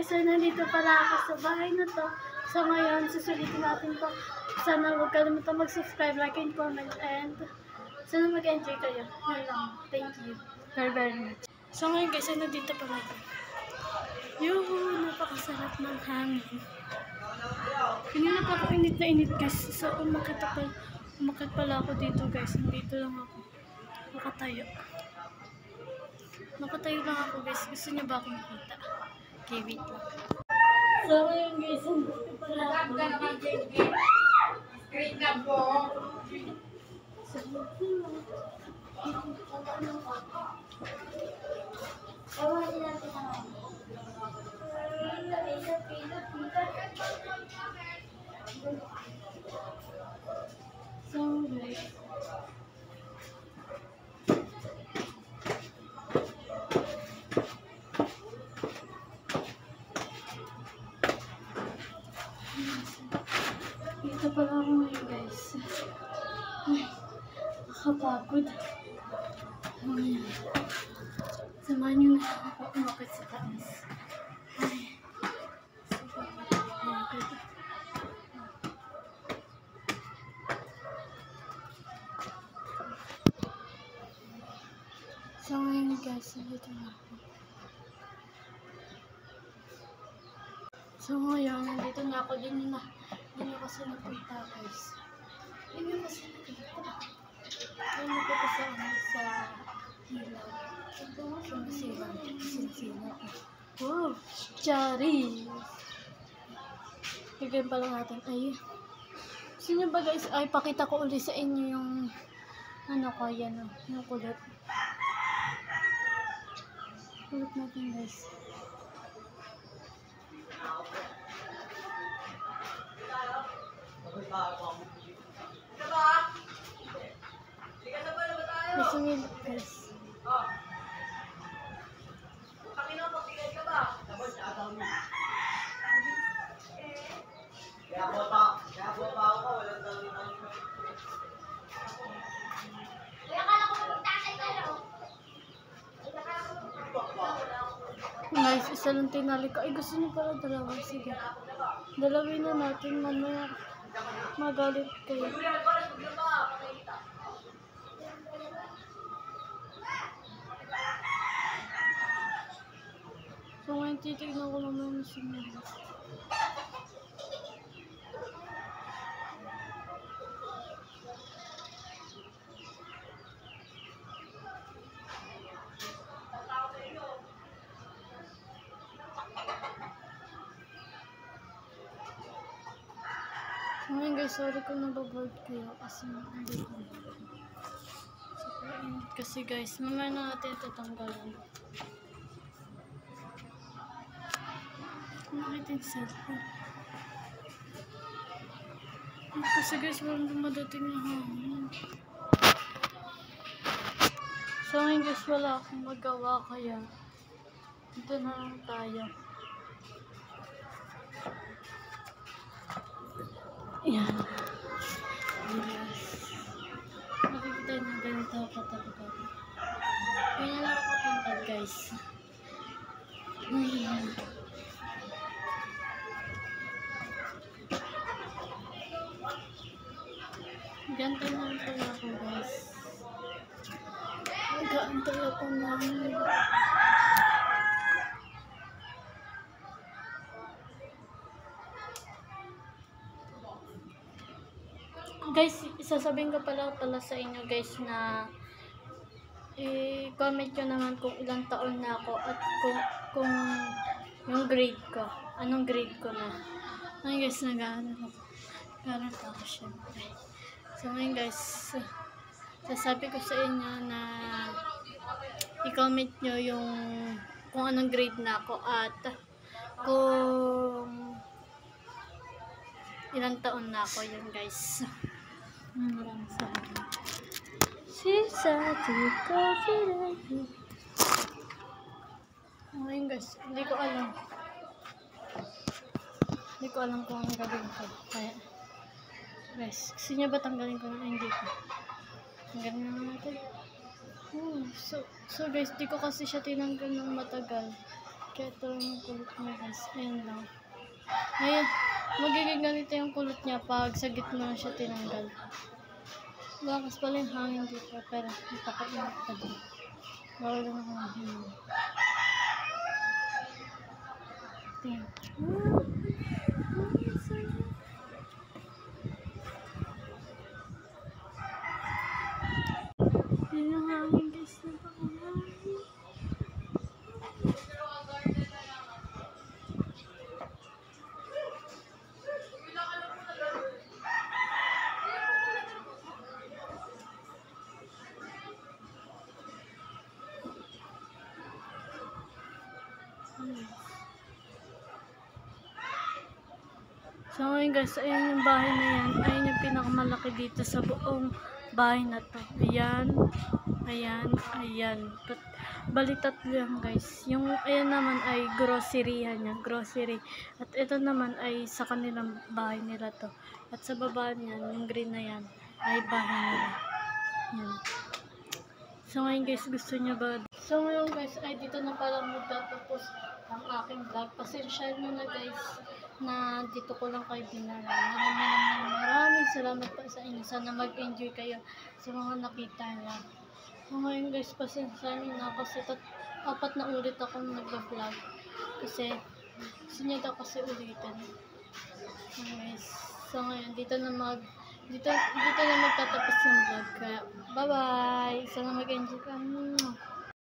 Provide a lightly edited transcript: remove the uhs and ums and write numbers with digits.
guys, so nandito pala ako sa bahay na to. So ngayon, susulitin natin to. Sana huwag kalimutan mag-subscribe, like, and comment, and sana mag-enjoy kayo. Yun lang. Thank you very, very much. So ngayon guys, nandito pala ako. Yuhu! Napakasarap ng hangin. Kanina pa ako init na init guys. So umakit pala ako dito guys. Nandito lang ako. Nakatayo. Nakatayo lang ako guys. Gusto niyo ba akong makita? Okay, wait lang. So ngayon guys, nandito pala ako. Screen na po. So guys, dito pala ako ngayon guys. Ay, nakapagod. Ayan. Samahan nyo na ako umakit sa taas. Ay, sobrang nakapagod. So ngayon guys, nandito na ako. So ngayon, nandito na ako. Din na kasi napunta guys. Din na kasi nakita. Din na ko kasi sa hilaw. Ito nga siya masilang. Wow! Charis! Bigyan pa lang natin. Ay, gusto nyo ba guys? Ay, pakita ko ulit sa inyo yung ano ko, yan o. Yung kulot. Kulot natin guys. Gusto nyo guys. Guys, isa lang tinali ko. Ay, gusto nyo pala dalawa. Sige. Dalawin na natin. Mamaya magalit kayo. So ngayon titignan ko naman yung signal. So ngayon guys, sorry kung nababoard kayo kasi hindi ko. Super init kasi guys, mamaya na natin tatanggalin. Nakita yung cellphone. Kasi guys, walang dumadating na hangin. So ngayon guys, wala akong magawa kaya dito na lang tayo. Yan. Yes. Nakikita na ganito ako katapos. Kaya lang ako tangkad guys. Ayan. Gantay na lang pala ako guys. Gantay ako namin. Guys, isasabihin ko pala sa inyo guys na i-comment nyo naman kung ilang taon na ako at kung yung grade ko. Anong grade ko na. Ngayon guys, nag-aaral ako syempre. So ngayon guys, sasabi ko sa inyo na i-comment nyo yung kung anong grade na ako at kung ilang taon na ako yun guys. Maraming salamat. Ngayon guys, hindi ko alam kung anong gagawin ko. Kaya guys, gusto niya ba tanggalin ko na? Hindi ko. Tanggalin na natin. So guys, di ko kasi siya tinanggal ng matagal. Kaya ito lang yung kulot niya guys. Ayan lang. Ngayon, magiging ganito yung kulot niya pag sa gitna siya tinanggal. Bakas pala yung hangin dito, pero napakainit pa din. Bawal lang ako ng hangin. Tingnan. Yun yung hangin guys, napakahangin. So ngayon guys, ayan yung bahay na yan. Ayan yung pinakamalaki dito sa buong bahay na to. Ayan, ayan, ayan. Bali tatlo yan guys. Yung ayan naman ay grocery niya, grocery. At ito naman ay sa kanilang bahay nila to. At sa baba niyan, yung green na yan, ay bahay nila. Yan. So ngayon guys, gusto niyo ba? So ngayon guys, ay dito na pala magtatapos ang aking vlog. Pasensya nyo na guys na dito ko lang kayo dinala. Maraming salamat pa sa inyo. Sana mag-enjoy kayo sa mga nakita nyo. So ngayon guys, pasensya nyo na kasi 4 na ulit ako nag-vlog. Kasi gusto nyo daw kasi ulitin. So guys, so ngayon dito na magtatapos yung vlog. Kaya bye bye. Sana mag-enjoy ka.